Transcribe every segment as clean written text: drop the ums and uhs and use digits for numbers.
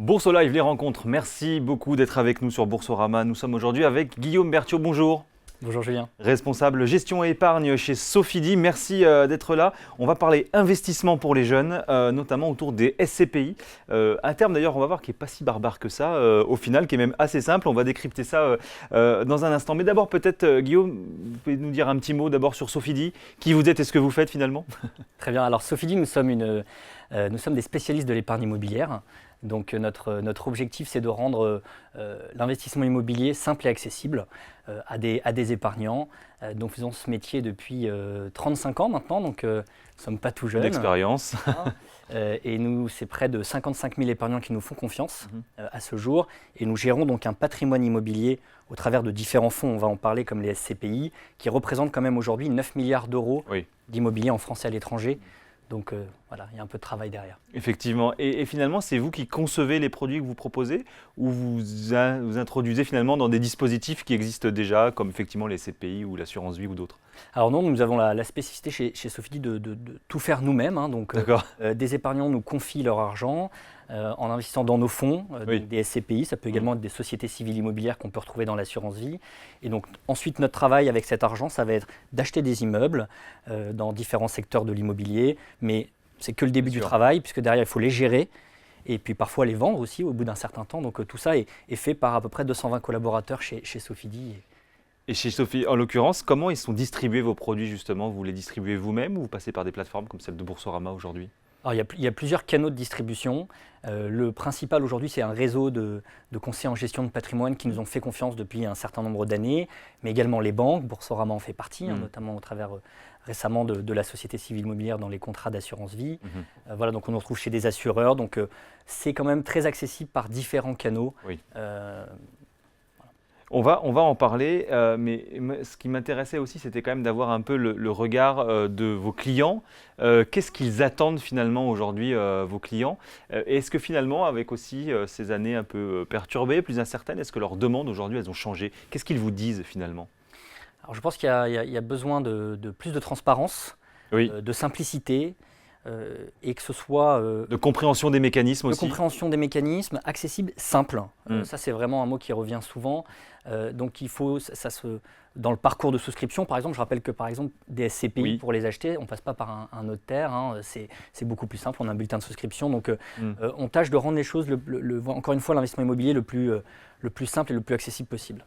Bourse au live, les rencontres. Merci beaucoup d'être avec nous sur Boursorama. Nous sommes aujourd'hui avec Guillaume Berthiaud. Bonjour. Bonjour Julien. Responsable gestion et épargne chez Sofidy. Merci d'être là. On va parler investissement pour les jeunes, notamment autour des SCPI. Un terme d'ailleurs, on va voir, qui n'est pas si barbare que ça, au final, qui est même assez simple. On va décrypter ça dans un instant. Mais d'abord, peut-être, Guillaume, vous pouvez nous dire un petit mot d'abord sur Sofidy. Qui vous êtes et ce que vous faites finalement? Très bien. Alors Sofidy, nous sommes des spécialistes de l'épargne immobilière. Donc notre objectif, c'est de rendre l'investissement immobilier simple et accessible à des épargnants. Donc nous faisons ce métier depuis 35 ans maintenant, donc nous ne sommes pas tout jeunes. D'expérience. Et nous, c'est près de 55 000 épargnants qui nous font confiance à ce jour. Et nous gérons donc un patrimoine immobilier au travers de différents fonds, on va en parler, comme les SCPI, qui représentent quand même aujourd'hui 9 milliards d'euros d'immobilier en France et à l'étranger. Donc voilà, il y a un peu de travail derrière. Effectivement. Et finalement, c'est vous qui concevez les produits que vous proposez ou vous introduisez finalement dans des dispositifs qui existent déjà, comme effectivement les CPI ou l'assurance vie ou d'autres? Alors non, nous avons la spécificité chez Sofidy de tout faire nous-mêmes. Donc des épargnants nous confient leur argent en investissant dans nos fonds, des SCPI, ça peut également être des sociétés civiles immobilières qu'on peut retrouver dans l'assurance vie. Et donc ensuite, notre travail avec cet argent, ça va être d'acheter des immeubles dans différents secteurs de l'immobilier, mais c'est que le début du travail, puisque derrière, il faut les gérer et puis parfois les vendre aussi au bout d'un certain temps. Donc tout ça est fait par à peu près 220 collaborateurs chez Sofidy. Et chez Sofidy, en l'occurrence, comment ils sont distribués vos produits justement? Vous les distribuez vous-même ou vous passez par des plateformes comme celle de Boursorama aujourd'hui? Alors, il y a plusieurs canaux de distribution. Le principal aujourd'hui, c'est un réseau de conseillers en gestion de patrimoine qui nous ont fait confiance depuis un certain nombre d'années, mais également les banques. Boursorama en fait partie, notamment au travers récemment de la société civile immobilière dans les contrats d'assurance vie. Voilà, donc on nous retrouve chez des assureurs. Donc c'est quand même très accessible par différents canaux. On va en parler, mais ce qui m'intéressait aussi, c'était quand même d'avoir un peu le regard de vos clients. Qu'est-ce qu'ils attendent finalement aujourd'hui, vos clients? Et est-ce que finalement, avec aussi ces années un peu perturbées, plus incertaines, est-ce que leurs demandes aujourd'hui, elles ont changé? Qu'est-ce qu'ils vous disent finalement? Alors, je pense qu'il y a besoin de plus de transparence, de simplicité. Et que ce soit… de compréhension des mécanismes aussi. De compréhension des mécanismes, accessible, simple. Ça, c'est vraiment un mot qui revient souvent. Donc, il faut… dans le parcours de souscription, par exemple, je rappelle que par exemple, des SCPI, pour les acheter, on ne passe pas par un notaire. C'est beaucoup plus simple, on a un bulletin de souscription. Donc, on tâche de rendre les choses, encore une fois, l'investissement immobilier le plus simple et le plus accessible possible.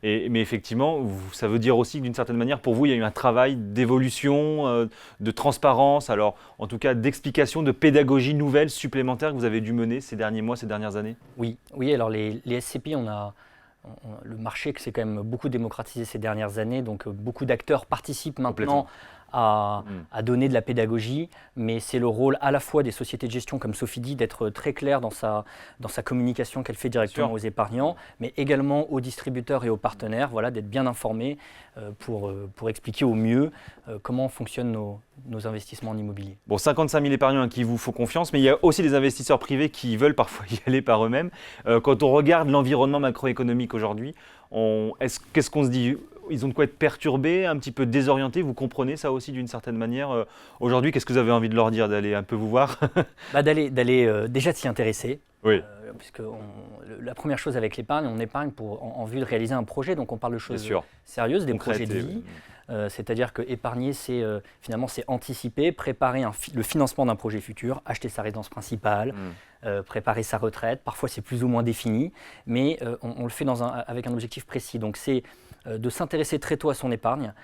Mais effectivement, ça veut dire aussi que d'une certaine manière, pour vous, il y a eu un travail d'évolution, de transparence, alors en tout cas d'explication, de pédagogie nouvelle, supplémentaire que vous avez dû mener ces derniers mois, ces dernières années? Oui, alors les SCPI, le marché s'est quand même beaucoup démocratisé ces dernières années, donc beaucoup d'acteurs participent maintenant à donner de la pédagogie, mais c'est le rôle à la fois des sociétés de gestion comme Sofidy d'être très clair dans sa communication qu'elle fait directement aux épargnants, mais également aux distributeurs et aux partenaires, d'être bien informés pour expliquer au mieux comment fonctionnent nos investissements en immobilier. Bon, 55 000 épargnants qui vous font confiance, mais il y a aussi des investisseurs privés qui veulent parfois y aller par eux-mêmes. Quand on regarde l'environnement macroéconomique aujourd'hui, qu'est-ce qu'on se dit? Ils ont de quoi être perturbés, un petit peu désorientés. Vous comprenez ça aussi d'une certaine manière aujourd'hui? Qu'est-ce que vous avez envie de leur dire? D'aller un peu vous voir? D'aller déjà de s'y intéresser. Puisque la première chose avec l'épargne, on épargne en vue de réaliser un projet. Donc on parle de choses sérieuses, des projets de vie. C'est-à-dire que épargner, finalement, c'est anticiper, préparer le financement d'un projet futur, acheter sa résidence principale, préparer sa retraite. Parfois, c'est plus ou moins défini, mais on le fait avec un objectif précis. Donc, c'est de s'intéresser très tôt à son épargne.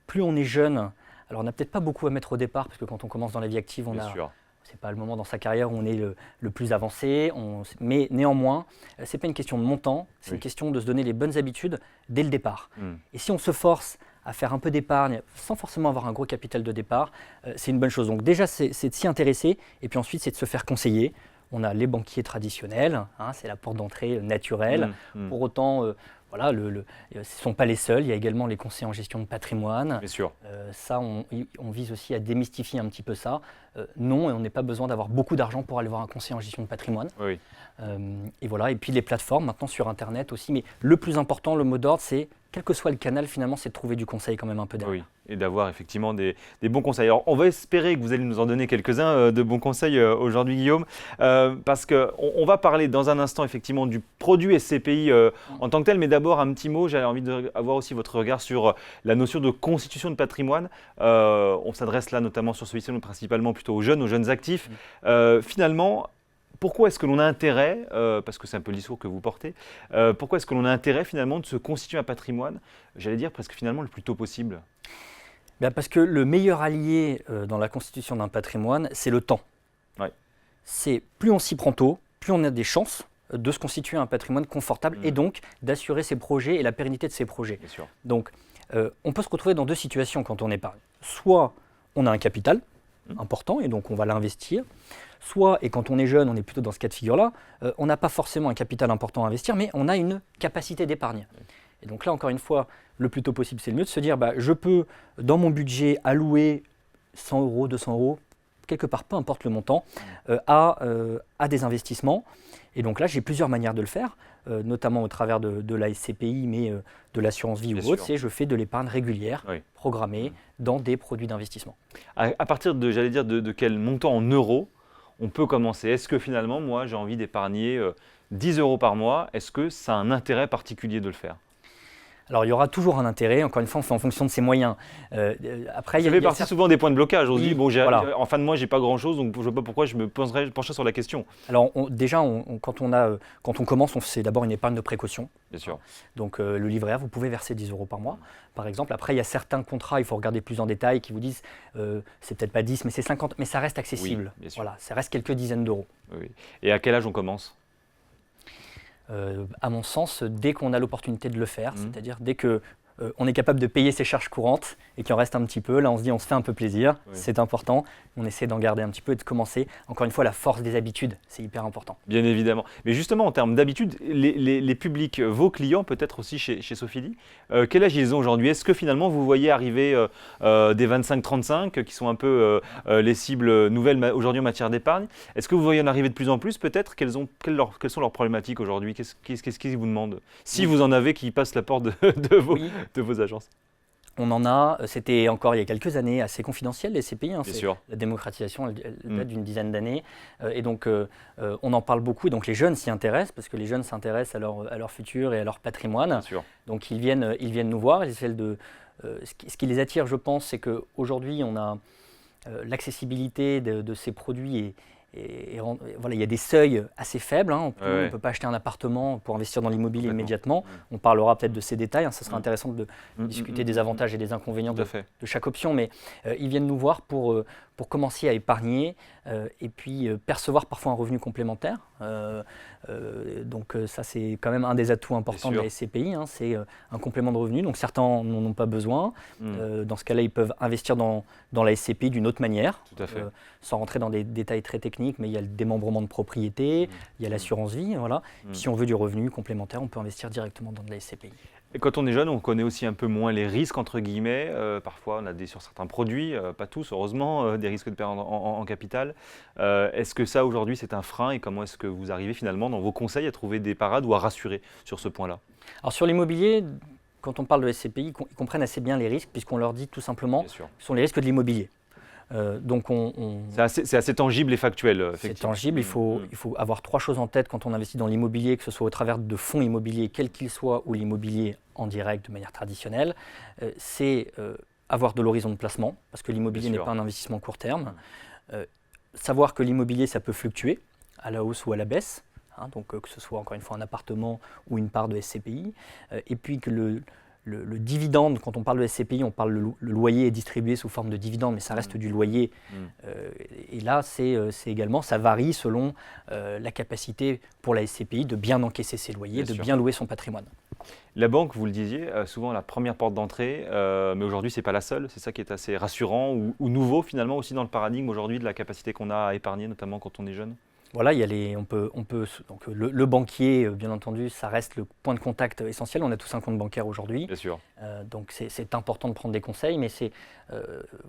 Plus on est jeune, alors on n'a peut-être pas beaucoup à mettre au départ, parce que quand on commence dans la vie active, c'est pas le moment dans sa carrière où on est le plus avancé, mais néanmoins, c'est pas une question de montant, c'est une question de se donner les bonnes habitudes dès le départ. Et si on se force à faire un peu d'épargne sans forcément avoir un gros capital de départ, c'est une bonne chose. Donc déjà, c'est de s'y intéresser, et puis ensuite, c'est de se faire conseiller. On a les banquiers traditionnels, c'est la porte d'entrée naturelle. Pour autant, ce ne sont pas les seuls, il y a également les conseillers en gestion de patrimoine. Bien sûr. Ça, on vise aussi à démystifier un petit peu ça. Non, on n'a pas besoin d'avoir beaucoup d'argent pour aller voir un conseiller en gestion de patrimoine. Et puis les plateformes, maintenant sur Internet aussi. Mais le plus important, le mot d'ordre, c'est quel que soit le canal, finalement, c'est de trouver du conseil quand même un peu derrière. Oui, et d'avoir effectivement des bons conseils. Alors, on va espérer que vous allez nous en donner quelques-uns de bons conseils aujourd'hui, Guillaume, parce qu'on va parler dans un instant effectivement du produit SCPI en tant que tel, mais d'abord un petit mot, j'avais envie d'avoir aussi votre regard sur la notion de constitution de patrimoine. On s'adresse là notamment sur celui-ci principalement plutôt aux jeunes actifs. Finalement, pourquoi est-ce que l'on a intérêt, parce que c'est un peu le discours que vous portez, pourquoi est-ce que l'on a intérêt finalement de se constituer un patrimoine, j'allais dire presque finalement le plus tôt possible? Parce que le meilleur allié dans la constitution d'un patrimoine, c'est le temps. Ouais. C'est plus on s'y prend tôt, plus on a des chances de se constituer un patrimoine confortable et donc d'assurer ses projets et la pérennité de ses projets. Bien sûr. Donc on peut se retrouver dans deux situations quand on épargne. Soit on a un capital important et donc on va l'investir. Soit, et quand on est jeune, on est plutôt dans ce cas de figure-là, on n'a pas forcément un capital important à investir, mais on a une capacité d'épargne. Et donc là, encore une fois, le plus tôt possible, c'est le mieux de se dire, je peux, dans mon budget, allouer 100 €, 200 €, quelque part, peu importe le montant, à des investissements. Et donc là, j'ai plusieurs manières de le faire, notamment au travers de la SCPI, mais de l'assurance vie ou autre, c'est je fais de l'épargne régulière, programmée, dans des produits d'investissement. À partir de, j'allais dire, de quel montant en euros on peut commencer? Est-ce que finalement, moi, j'ai envie d'épargner 10 € par mois? Est-ce que ça a un intérêt particulier de le faire? Alors, il y aura toujours un intérêt. Encore une fois, on fait en fonction de ses moyens. Après, ça fait partie souvent des points de blocage. On se dit, bon, voilà. En fin de mois, je n'ai pas grand-chose, donc je ne sais pas pourquoi je me pencherais sur la question. Alors, quand on commence, on fait d'abord une épargne de précaution. Bien sûr. Donc, le livret A, vous pouvez verser 10 € par mois, par exemple. Après, il y a certains contrats, il faut regarder plus en détail, qui vous disent, c'est peut-être pas 10, mais c'est 50, mais ça reste accessible. Oui, bien sûr. Voilà, ça reste quelques dizaines d'euros. Oui. Et à quel âge on commence? À mon sens, dès qu'on a l'opportunité de le faire, c'est-à-dire dès que on est capable de payer ses charges courantes et qu'il en reste un petit peu, là on se dit on se fait un peu plaisir, c'est important, on essaie d'en garder un petit peu et de commencer. Encore une fois, la force des habitudes, c'est hyper important. Bien évidemment. Mais justement, en termes d'habitude, les publics, vos clients, peut-être aussi chez Sofidy, quel âge ils ont aujourd'hui? Est-ce que finalement vous voyez arriver des 25-35 qui sont un peu les cibles nouvelles aujourd'hui en matière d'épargne? Est-ce que vous voyez en arriver de plus en plus peut-être? Quelles sont leurs problématiques aujourd'hui? Qu'est-ce qu'ils vous demandent? Si vous en avez qui passent la porte de vos agences. On en a, c'était encore il y a quelques années assez confidentiel, les SCPI. Bien sûr. La démocratisation, elle date d'une dizaine d'années. Et donc, on en parle beaucoup. Et donc, les jeunes s'y intéressent parce que les jeunes s'intéressent à leur futur et à leur patrimoine. Bien sûr. Donc, ils viennent nous voir. Et ce qui les attire, je pense, c'est qu'aujourd'hui, on a l'accessibilité de ces produits voilà, il y a des seuils assez faibles. On ne peut pas acheter un appartement pour investir dans l'immobilier immédiatement. On parlera peut-être de ces détails. Ça sera intéressant de discuter des avantages et des inconvénients de chaque option. Mais ils viennent nous voir pour commencer à épargner et puis percevoir parfois un revenu complémentaire. Donc ça, c'est quand même un des atouts importants de la SCPI. C'est un complément de revenu. Donc certains n'en ont pas besoin. Dans ce cas-là, ils peuvent investir dans la SCPI d'une autre manière. Tout à fait. Sans rentrer dans des détails très techniques, mais il y a le démembrement de propriété, il y a l'assurance vie. Voilà. Si on veut du revenu complémentaire, on peut investir directement dans de la SCPI. Et quand on est jeune, on connaît aussi un peu moins les risques, entre guillemets. Parfois, on a sur certains produits, pas tous heureusement, des risques de perte en capital. Est-ce que ça, aujourd'hui, c'est un frein? Et comment est-ce que vous arrivez finalement, dans vos conseils, à trouver des parades ou à rassurer sur ce point-là? Alors sur l'immobilier, quand on parle de SCPI, ils comprennent assez bien les risques, puisqu'on leur dit tout simplement que ce sont les risques de l'immobilier. Donc c'est assez tangible et factuel. C'est tangible, il faut avoir trois choses en tête quand on investit dans l'immobilier, que ce soit au travers de fonds immobiliers, quels qu'ils soient, ou l'immobilier en direct de manière traditionnelle. C'est avoir de l'horizon de placement, parce que l'immobilier n'est pas un investissement court terme. Savoir que l'immobilier, ça peut fluctuer à la hausse ou à la baisse, donc que ce soit encore une fois un appartement ou une part de SCPI. Et puis que le dividende, quand on parle de SCPI, on parle le loyer est distribué sous forme de dividende, mais ça reste du loyer. Et là, c'est également, ça varie selon la capacité pour la SCPI de bien encaisser ses loyers, de bien louer son patrimoine. La banque, vous le disiez, souvent la première porte d'entrée, mais aujourd'hui, ce n'est pas la seule. C'est ça qui est assez rassurant ou nouveau finalement aussi dans le paradigme aujourd'hui de la capacité qu'on a à épargner, notamment quand on est jeune. Voilà, donc le banquier, bien entendu, ça reste le point de contact essentiel. On a tous un compte bancaire aujourd'hui. Bien sûr. Donc c'est important de prendre des conseils, mais il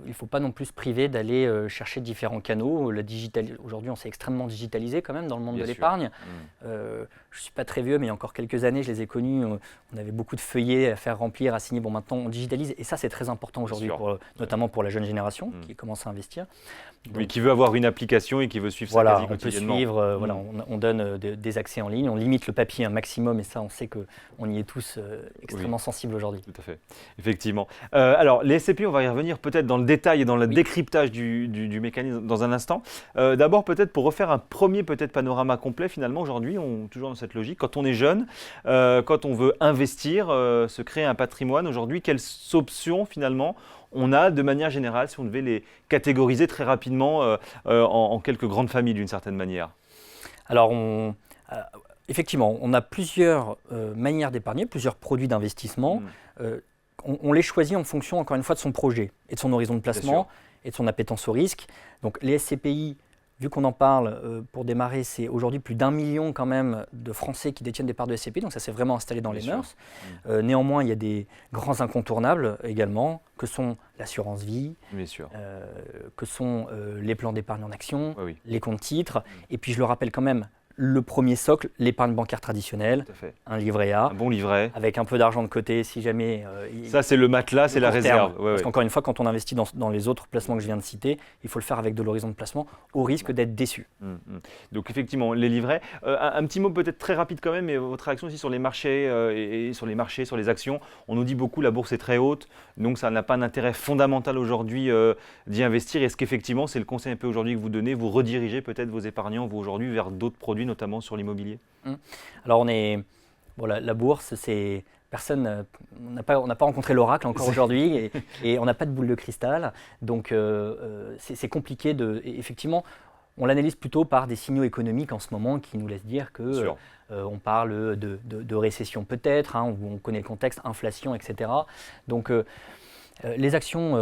ne faut pas non plus se priver d'aller chercher différents canaux. Aujourd'hui, on s'est extrêmement digitalisé quand même dans le monde de l'épargne. Je ne suis pas très vieux, mais il y a encore quelques années, je les ai connus. On avait beaucoup de feuillets à faire remplir, à signer. Bon, maintenant, on digitalise. Et ça, c'est très important aujourd'hui, notamment pour la jeune génération qui commence à investir. Donc, oui, qui veut avoir une application et qui veut suivre ça quasi quotidiennement. On peut suivre, on donne des accès en ligne, on limite le papier un maximum et ça, on sait qu'on y est tous extrêmement sensibles aujourd'hui. Tout à fait, effectivement. Alors, les SCPI, on va y revenir peut-être dans le détail et dans le décryptage du mécanisme dans un instant. D'abord, peut-être pour refaire un premier panorama complet, finalement, aujourd'hui, toujours dans cette logique, quand on est jeune, quand on veut investir, se créer un patrimoine, aujourd'hui, quelles options finalement on a de manière générale, si on devait les catégoriser très rapidement en quelques grandes familles d'une certaine manière? Alors, effectivement, on a plusieurs manières d'épargner, plusieurs produits d'investissement. On les choisit en fonction, encore une fois, de son projet et de son horizon de placement et de son appétence au risque. Donc, les SCPI, vu qu'on en parle, pour démarrer, c'est aujourd'hui plus d'1 million quand même de Français qui détiennent des parts de SCPI, donc ça s'est vraiment installé dans les mœurs. Néanmoins, il y a des grands incontournables également, que sont l'assurance vie, que sont les plans d'épargne en action, les comptes titres, et puis je le rappelle quand même, le premier socle, l'épargne bancaire traditionnelle, un livret A, un bon livret, avec un peu d'argent de côté si jamais. Ça, c'est le matelas, c'est la réserve. Parce qu'encore une fois, quand on investit dans les autres placements que je viens de citer, il faut le faire avec de l'horizon de placement, au risque d'être déçu. Donc effectivement, les livrets. Un petit mot peut-être très rapide quand même, mais votre réaction aussi sur les marchés et sur les marchés, sur les actions. On nous dit beaucoup la bourse est très haute, donc ça n'a pas d'intérêt fondamental aujourd'hui d'y investir. Est-ce qu'effectivement, c'est le conseil un peu aujourd'hui que vous donnez, vous redirigez peut-être vos épargnants, vous aujourd'hui, vers d'autres produits, notamment sur l'immobilier? Alors la bourse, c'est personne, on n'a pas rencontré l'oracle encore aujourd'hui et on n'a pas de boule de cristal, donc c'est compliqué effectivement, on l'analyse plutôt par des signaux économiques en ce moment qui nous laissent dire que on parle de récession peut-être, où on connaît le contexte, inflation, etc. Donc les actions,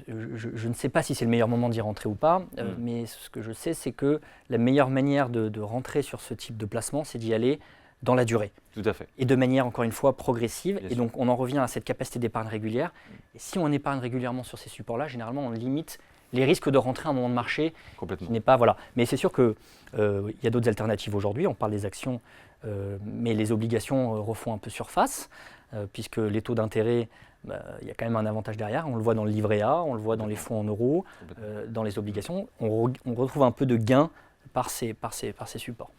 je ne sais pas si c'est le meilleur moment d'y rentrer ou pas, mais ce que je sais, c'est que la meilleure manière de rentrer sur ce type de placement, c'est d'y aller dans la durée. Tout à fait. Et de manière, encore une fois, progressive. Et donc, on en revient à cette capacité d'épargne régulière. Et si on épargne régulièrement sur ces supports-là, généralement, on limite les risques de rentrer à un moment de marché qui n'est pas… Voilà. Mais c'est sûr qu'il y a d'autres alternatives aujourd'hui. On parle des actions, mais les obligations refont un peu surface, puisque les taux d'intérêt… il y a quand même un avantage derrière, on le voit dans le livret A, on le voit dans les fonds en euros, dans les obligations, on retrouve un peu de gain par ces supports.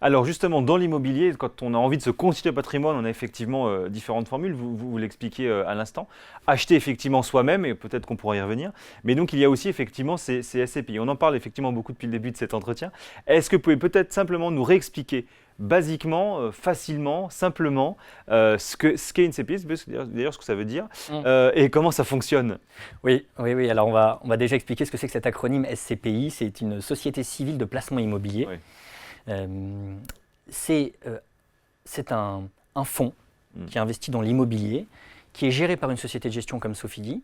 Alors justement, dans l'immobilier, quand on a envie de se constituer un patrimoine, on a effectivement différentes formules, vous l'expliquez à l'instant. Acheter effectivement soi-même, et peut-être qu'on pourra y revenir, mais donc il y a aussi effectivement ces SCPI. On en parle effectivement beaucoup depuis le début de cet entretien. Est-ce que vous pouvez peut-être simplement nous réexpliquer basiquement, facilement, simplement, ce qu'est une SCPI, d'ailleurs ce que ça veut dire, et comment ça fonctionne? Oui. Alors on va déjà expliquer ce que c'est que cet acronyme SCPI. C'est une société civile de placement immobilier. C'est un fonds qui investit dans l'immobilier, qui est géré par une société de gestion comme Sofidy,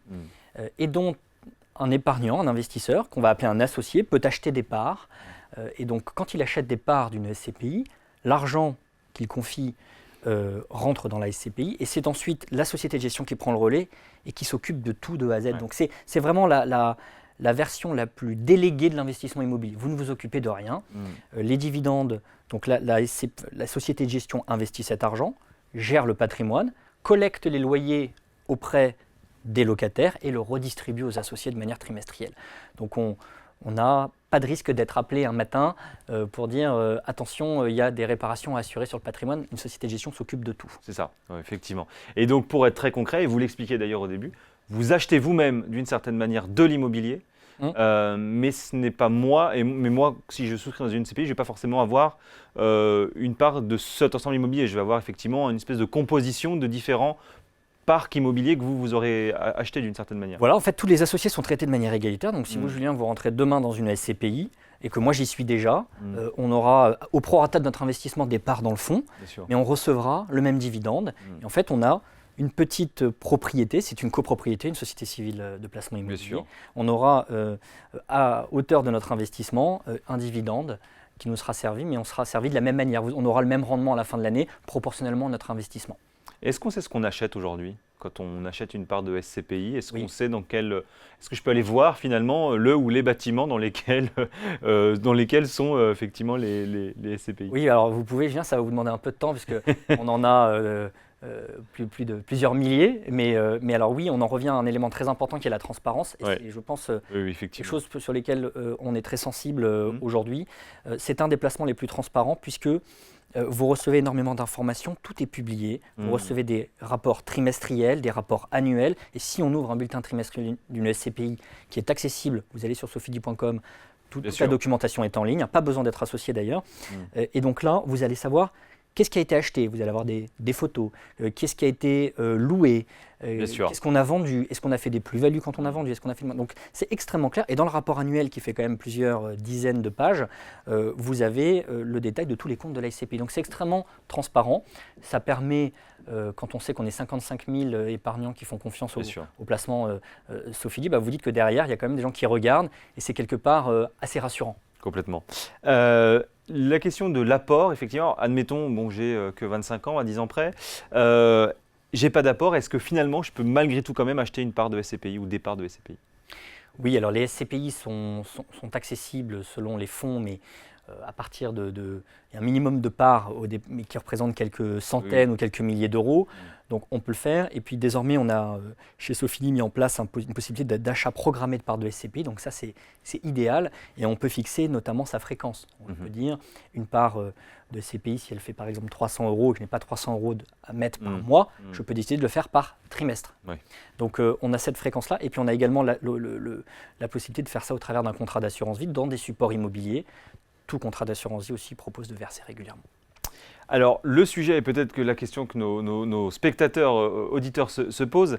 et dont un épargnant, un investisseur, qu'on va appeler un associé, peut acheter des parts. Et donc quand il achète des parts d'une SCPI, l'argent qu'il confie rentre dans la SCPI et c'est ensuite la société de gestion qui prend le relais et qui s'occupe de tout de A à Z. Donc c'est vraiment la version la plus déléguée de l'investissement immobilier. Vous ne vous occupez de rien. Les dividendes, donc la société de gestion investit cet argent, gère le patrimoine, collecte les loyers auprès des locataires et le redistribue aux associés de manière trimestrielle. Donc on n'a pas de risque d'être appelé un matin pour dire attention, il y a des réparations à assurer sur le patrimoine. Une société de gestion s'occupe de tout. C'est ça, effectivement. Et donc pour être très concret, et vous l'expliquiez d'ailleurs au début, vous achetez vous-même d'une certaine manière de l'immobilier, mais ce n'est pas moi, mais moi si je souscris dans une SCPI, je ne vais pas forcément avoir une part de cet ensemble immobilier. Je vais avoir effectivement une espèce de composition de différents parc immobilier que vous aurez acheté d'une certaine manière. Voilà, en fait, tous les associés sont traités de manière égalitaire. Donc, si vous, Julien, vous rentrez demain dans une SCPI et que moi, j'y suis déjà, on aura au prorata de notre investissement des parts dans le fonds, mais on recevra le même dividende. Et en fait, on a une petite propriété, c'est une copropriété, une société civile de placement immobilier. On aura, à hauteur de notre investissement, un dividende qui nous sera servi, mais on sera servi de la même manière. On aura le même rendement à la fin de l'année, proportionnellement à notre investissement. Est-ce qu'on sait ce qu'on achète aujourd'hui? Quand on achète une part de SCPI, est-ce Oui. qu'on sait est-ce que je peux aller voir finalement le ou les bâtiments dans lesquels sont effectivement les SCPI? Oui, alors vous pouvez, Julien, ça va vous demander un peu de temps, puisque on en a plusieurs milliers, mais alors oui, on en revient à un élément très important qui est la transparence, et c'est, je pense, quelque chose sur lesquelles on est très sensible aujourd'hui. C'est un des placements les plus transparents, puisque vous recevez énormément d'informations, tout est publié, vous recevez des rapports trimestriels, des rapports annuels, et si on ouvre un bulletin trimestriel d'une SCPI qui est accessible, vous allez sur sophidi.com, toute la documentation est en ligne, pas besoin d'être associé d'ailleurs, et donc là, vous allez savoir qu'est-ce qui a été acheté, vous allez avoir des photos, qu'est-ce qui a été loué, qu'est-ce qu'on a vendu, est-ce qu'on a fait des plus-values quand on a vendu, est-ce qu'on a fait... Donc c'est extrêmement clair, et dans le rapport annuel qui fait quand même plusieurs dizaines de pages, vous avez le détail de tous les comptes de la SCPI. Donc c'est extrêmement transparent, ça permet, quand on sait qu'on est 55 000 épargnants qui font confiance au placement Sophidi, vous dites que derrière, il y a quand même des gens qui regardent, et c'est quelque part assez rassurant. Complètement. La question de l'apport, effectivement, admettons, j'ai que 25 ans, à 10 ans près, j'ai pas d'apport, est-ce que finalement je peux malgré tout quand même acheter une part de SCPI ou des parts de SCPI? Oui, alors les SCPI sont accessibles selon les fonds, mais à partir il y a un minimum de parts mais qui représentent quelques centaines ou quelques milliers d'euros. Donc on peut le faire. Et puis désormais, on a chez Sophidi mis en place une possibilité d'achat programmé de parts de SCPI. Donc ça, c'est idéal. Et on peut fixer notamment sa fréquence. On peut dire une part de SCPI, si elle fait par exemple 300 euros et que je n'ai pas 300 euros à mettre par mois, je peux décider de le faire par trimestre. Donc on a cette fréquence-là. Et puis on a également la possibilité de faire ça au travers d'un contrat d'assurance vie dans des supports immobiliers. Tout contrat d'assurance vie aussi propose de verser régulièrement. Alors, le sujet, et peut-être que la question que nos spectateurs, auditeurs se posent,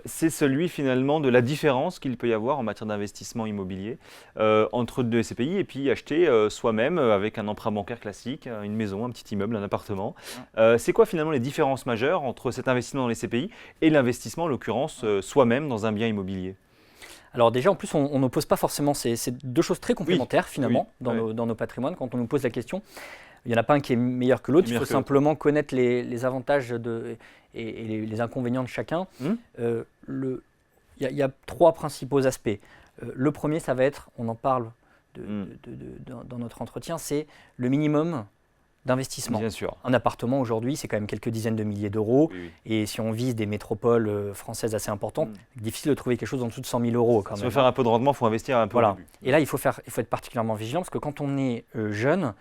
c'est celui finalement de la différence qu'il peut y avoir en matière d'investissement immobilier entre deux SCPI et puis acheter soi-même avec un emprunt bancaire classique, une maison, un petit immeuble, un appartement. C'est quoi finalement les différences majeures entre cet investissement dans les SCPI et l'investissement, en l'occurrence, soi-même dans un bien immobilier? Alors déjà, en plus, on n'oppose pas forcément, c'est deux choses très complémentaires finalement dans nos patrimoines. Quand on nous pose la question, il n'y en a pas un qui est meilleur que l'autre, il faut simplement connaître les avantages et les inconvénients de chacun. Il y a trois principaux aspects. Le premier, ça va être, on en parle dans notre entretien, c'est le minimum d'investissement. Bien sûr. Un appartement aujourd'hui, c'est quand même quelques dizaines de milliers d'euros. Et si on vise des métropoles françaises assez importantes, difficile de trouver quelque chose en dessous de 100 000 euros. Si on veut faire un peu de rendement, il faut investir un peu au début. Et là, il faut être particulièrement vigilant parce que quand on est jeune,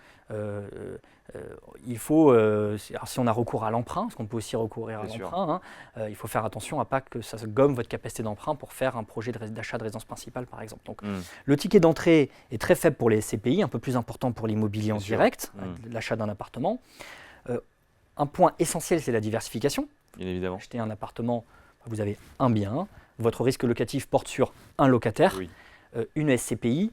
il faut, alors si on a recours à l'emprunt, parce qu'on peut aussi recourir à l'emprunt, il faut faire attention à pas que ça se gomme votre capacité d'emprunt pour faire un projet d'achat de résidence principale, par exemple. Donc, le ticket d'entrée est très faible pour les SCPI, un peu plus important pour l'immobilier en direct, l'achat d'un appartement. Un point essentiel, c'est la diversification. Bien évidemment. Acheter un appartement, vous avez un bien, votre risque locatif porte sur un locataire, une SCPI.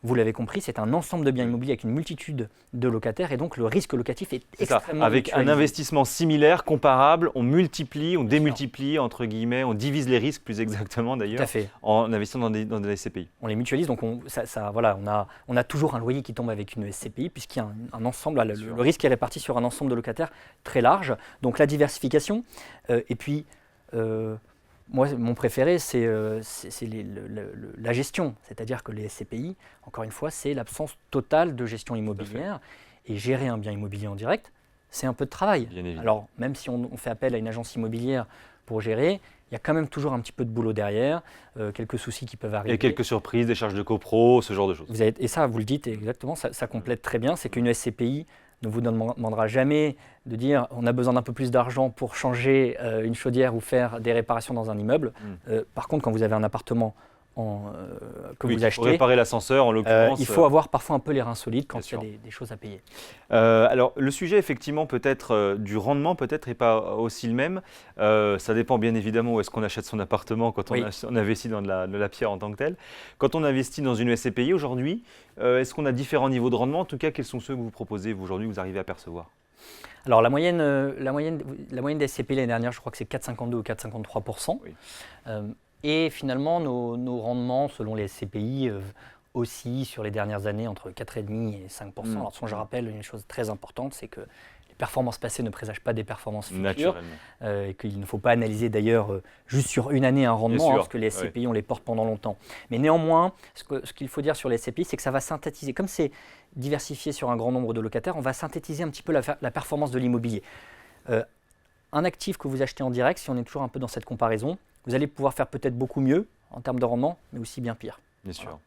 Vous l'avez compris, c'est un ensemble de biens immobiliers avec une multitude de locataires et donc le risque locatif est extrêmement avec un investissement similaire, comparable, on multiplie, on démultiplie, entre guillemets, on divise les risques plus exactement d'ailleurs en investissant dans des SCPI. On les mutualise, donc on a toujours un loyer qui tombe avec une SCPI puisqu'il y a un ensemble, le risque est réparti sur un ensemble de locataires très large. Donc la diversification et puis... moi, mon préféré, c'est la gestion. C'est-à-dire que les SCPI, encore une fois, c'est l'absence totale de gestion immobilière. Et gérer un bien immobilier en direct, c'est un peu de travail. Alors, même si on fait appel à une agence immobilière pour gérer, il y a quand même toujours un petit peu de boulot derrière, quelques soucis qui peuvent arriver. Et quelques surprises, des charges de copro, ce genre de choses. Et ça, vous le dites exactement, ça complète très bien. C'est qu'une SCPI ne vous demandera jamais de dire on a besoin d'un peu plus d'argent pour changer une chaudière ou faire des réparations dans un immeuble. Par contre, quand vous avez un appartement que vous achetez, pour réparer l'ascenseur en l'occurrence, il faut avoir parfois un peu les reins solides quand il y a des choses à payer. Alors le sujet effectivement peut-être du rendement peut-être n'est pas aussi le même. Ça dépend bien évidemment où est-ce qu'on achète son appartement quand on investit dans de la pierre en tant que telle. Quand on investit dans une SCPI aujourd'hui, est-ce qu'on a différents niveaux de rendement? En tout cas, quels sont ceux que vous proposez aujourd'hui, que vous arrivez à percevoir? Alors la moyenne des SCPI l'année dernière, je crois que c'est 4,52 ou 4,53%. Et finalement, nos rendements, selon les SCPI, aussi sur les dernières années entre 4,5 et 5%. Alors, je rappelle une chose très importante, c'est que les performances passées ne présagent pas des performances futures, et qu'il ne faut pas analyser d'ailleurs juste sur une année un rendement, parce que les SCPI, on les porte pendant longtemps. Mais néanmoins, ce qu'il faut dire sur les SCPI, c'est que ça va synthétiser, comme c'est diversifié sur un grand nombre de locataires, on va synthétiser un petit peu la performance de l'immobilier. Un actif que vous achetez en direct, si on est toujours un peu dans cette comparaison, vous allez pouvoir faire peut-être beaucoup mieux en termes de rendement, mais aussi bien pire. Bien sûr.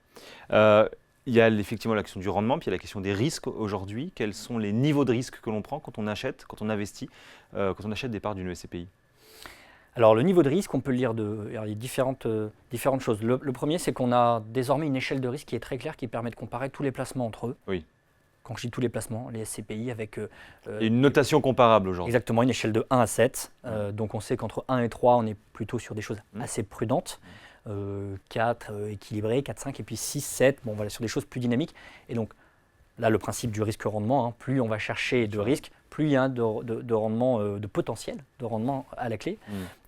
Il y a effectivement la question du rendement, puis il y a la question des risques aujourd'hui. Quels sont les niveaux de risque que l'on prend quand on achète, quand on investit, quand on achète des parts d'une SCPI? Alors le niveau de risque, on peut le lire il y a différentes choses. Le premier, c'est qu'on a désormais une échelle de risque qui est très claire, qui permet de comparer tous les placements entre eux. Oui. Quand je dis tous les placements, les SCPI avec… et une notation comparable aujourd'hui. Exactement, une échelle de 1 à 7. Donc on sait qu'entre 1 et 3, on est plutôt sur des choses assez prudentes. 4 équilibré, 4, 5 et puis 6, 7, bon voilà, sur des choses plus dynamiques. Et donc là, le principe du risque-rendement, plus on va chercher de risques, plus il y a de rendement, de potentiel de rendement à la clé.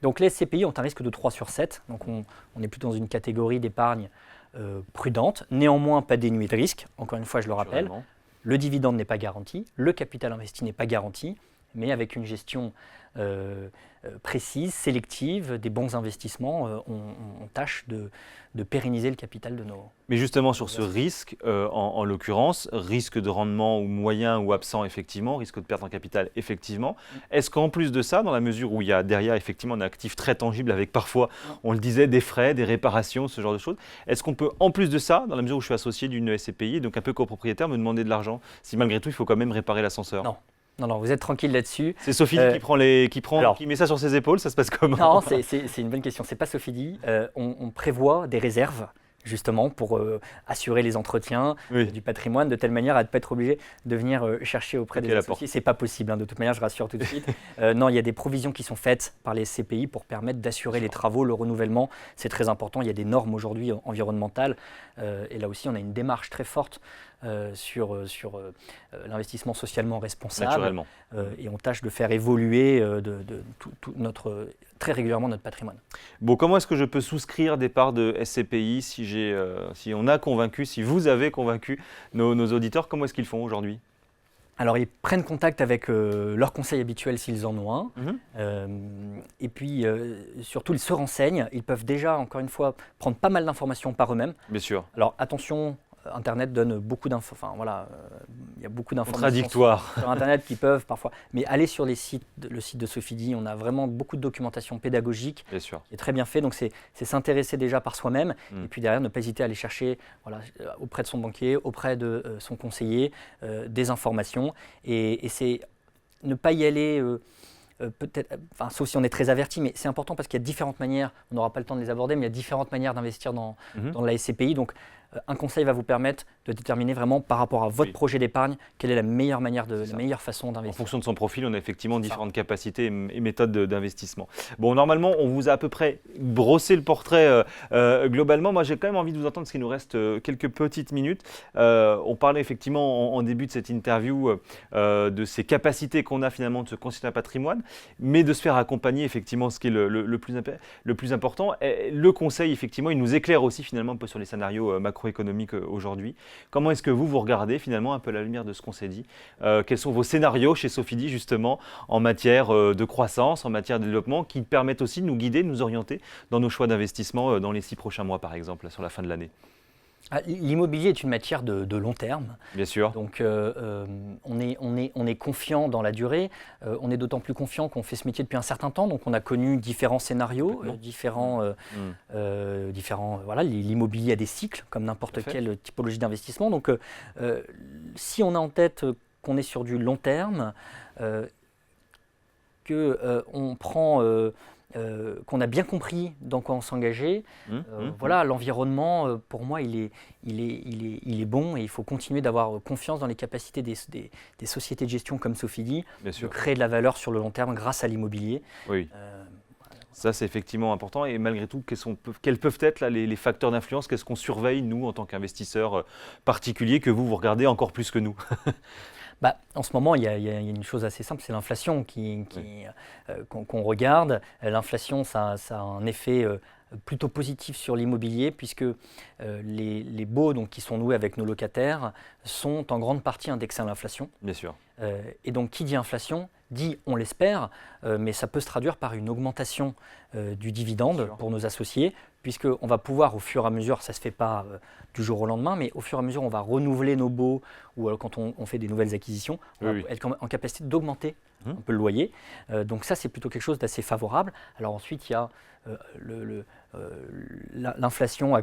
Donc les SCPI ont un risque de 3 sur 7, donc on est plutôt dans une catégorie d'épargne prudente, néanmoins pas dénuée de risque, encore une fois je le rappelle. Le dividende n'est pas garanti, le capital investi n'est pas garanti, mais avec une gestion précise, sélective, des bons investissements, on tâche de pérenniser le capital de nos… Mais justement sur ce risque, en l'occurrence, risque de rendement ou moyen ou absent effectivement, risque de perte en capital effectivement, est-ce qu'en plus de ça, dans la mesure où il y a derrière effectivement un actif très tangible avec parfois, on le disait, des frais, des réparations, ce genre de choses, est-ce qu'on peut en plus de ça, dans la mesure où je suis associé d'une SCPI et donc un peu copropriétaire, me demander de l'argent, si malgré tout il faut quand même réparer l'ascenseur? Non, vous êtes tranquille là-dessus. C'est Sophie qui met ça sur ses épaules, ça se passe comment? Non, c'est une bonne question. C'est pas Sophie. On prévoit des réserves justement pour assurer les entretiens du patrimoine de telle manière à ne pas être obligé de venir chercher auprès des associés. C'est pas possible, de toute manière, je rassure tout de suite. Non, il y a des provisions qui sont faites par les SCPI pour permettre d'assurer les travaux, le renouvellement. C'est très important. Il y a des normes aujourd'hui environnementales et là aussi, on a une démarche très forte sur l'investissement socialement responsable. Naturellement. Et on tâche de faire évoluer très régulièrement notre patrimoine. Bon, comment est-ce que je peux souscrire des parts de SCPI si on a convaincu, si vous avez convaincu nos auditeurs, comment est-ce qu'ils font aujourd'hui? Alors, ils prennent contact avec leur conseil habituel s'ils en ont un. Et puis, surtout, ils se renseignent. Ils peuvent déjà, encore une fois, prendre pas mal d'informations par eux-mêmes. Bien sûr. Alors, attention, Internet donne beaucoup d'infos. Enfin, voilà, il y a beaucoup d'informations contradictoires sur Internet qui peuvent parfois… Mais allez sur le site de Sofidy, on a vraiment beaucoup de documentation pédagogique qui est très bien fait. Donc, c'est s'intéresser déjà par soi-même. Et puis derrière, ne pas hésiter à aller chercher auprès de son banquier, auprès de son conseiller, des informations. Et c'est ne pas y aller… peut-être, sauf si on est très averti, mais c'est important parce qu'il y a différentes manières, on n'aura pas le temps de les aborder, mais il y a différentes manières d'investir dans la SCPI. Donc, un conseil va vous permettre de déterminer vraiment par rapport à votre projet d'épargne quelle est la meilleure maniure, la meilleure façon d'investir. En fonction de son profil, on a effectivement différentes capacités et méthodes d'investissement. Bon, normalement, on vous a à peu près brossé le portrait globalement. Moi, j'ai quand même envie de vous entendre parce qu'il nous reste quelques petites minutes. On parlait effectivement en début de cette interview de ces capacités qu'on a finalement de se constituer un patrimoine, mais de se faire accompagner effectivement, ce qui est le plus important. Et le conseil, effectivement, il nous éclaire aussi finalement un peu sur les scénarios macroéconomiques aujourd'hui. Comment est-ce que vous regardez finalement un peu à la lumière de ce qu'on s'est dit? Quels sont vos scénarios chez Sofidy justement en matière de croissance, en matière de développement qui permettent aussi de nous guider, de nous orienter dans nos choix d'investissement dans les 6 prochains mois par exemple, sur la fin de l'année? L'immobilier est une matière de long terme. Bien sûr. Donc, on est confiant dans la durée. On est d'autant plus confiant qu'on fait ce métier depuis un certain temps. Donc, on a connu différents scénarios, voilà, l'immobilier a des cycles, comme n'importe quelle typologie d'investissement. Donc, si on a en tête qu'on est sur du long terme, qu'on prend… qu'on a bien compris dans quoi on s'engageait. Voilà, l'environnement, pour moi, il est bon et il faut continuer d'avoir confiance dans les capacités des sociétés de gestion comme Sofidy de créer de la valeur sur le long terme grâce à l'immobilier. Oui. Ça, c'est effectivement important. Et malgré tout, quels peuvent être là, les facteurs d'influence? Qu'est-ce qu'on surveille, nous, en tant qu'investisseurs particuliers, que vous regardez encore plus que nous? En ce moment, il y a une chose assez simple, c'est l'inflation qu'on regarde. L'inflation, ça a un effet plutôt positif sur l'immobilier, puisque les baux qui sont noués avec nos locataires sont en grande partie indexés à l'inflation. Bien sûr. Et donc, qui dit inflation dit, on l'espère, mais ça peut se traduire par une augmentation du dividende pour nos associés, puisqu'on va pouvoir au fur et à mesure, ça ne se fait pas du jour au lendemain, mais au fur et à mesure, on va renouveler nos baux, ou quand on fait des nouvelles acquisitions, on va être en capacité d'augmenter un peu le loyer. Donc ça, c'est plutôt quelque chose d'assez favorable. Alors ensuite, il y a l'inflation a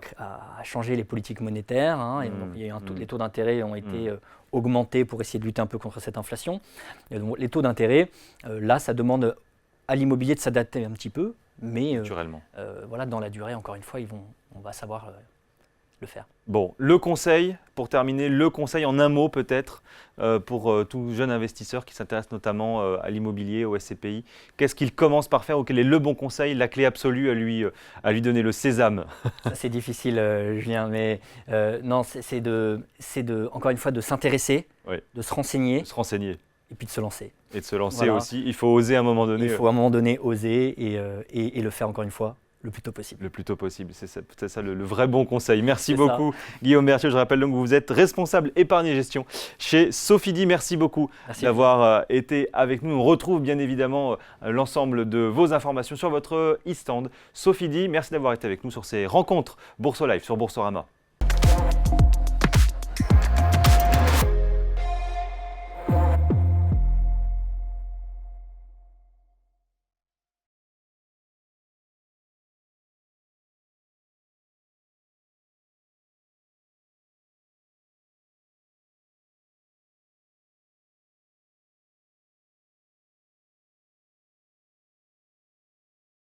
changé les politiques monétaires, et donc, les taux d'intérêt ont été augmentés pour essayer de lutter un peu contre cette inflation. Et donc, les taux d'intérêt, là, ça demande à l'immobilier de s'adapter un petit peu, mais dans la durée, encore une fois, on va savoir le faire. Bon, le conseil, pour terminer, le conseil en un mot peut-être pour tout jeune investisseur qui s'intéresse notamment à l'immobilier, au SCPI. Qu'est-ce qu'il commence par faire ou quel est le bon conseil, la clé absolue à lui donner, le sésame? C'est difficile, Julien, mais non, c'est encore une fois de s'intéresser, de se renseigner. Et puis de se lancer. Et de se lancer aussi. Il faut oser à un moment donné. Il faut à un moment donné oser et le faire encore une fois le plus tôt possible. Le plus tôt possible, c'est ça le vrai bon conseil. Merci beaucoup Guillaume Berthiaud. Je rappelle donc que vous êtes responsable épargne et gestion chez Sofidy. Merci beaucoup d'avoir été avec nous. On retrouve bien évidemment l'ensemble de vos informations sur votre e-stand Sofidy. Merci d'avoir été avec nous sur ces rencontres Bourse Live sur Boursorama.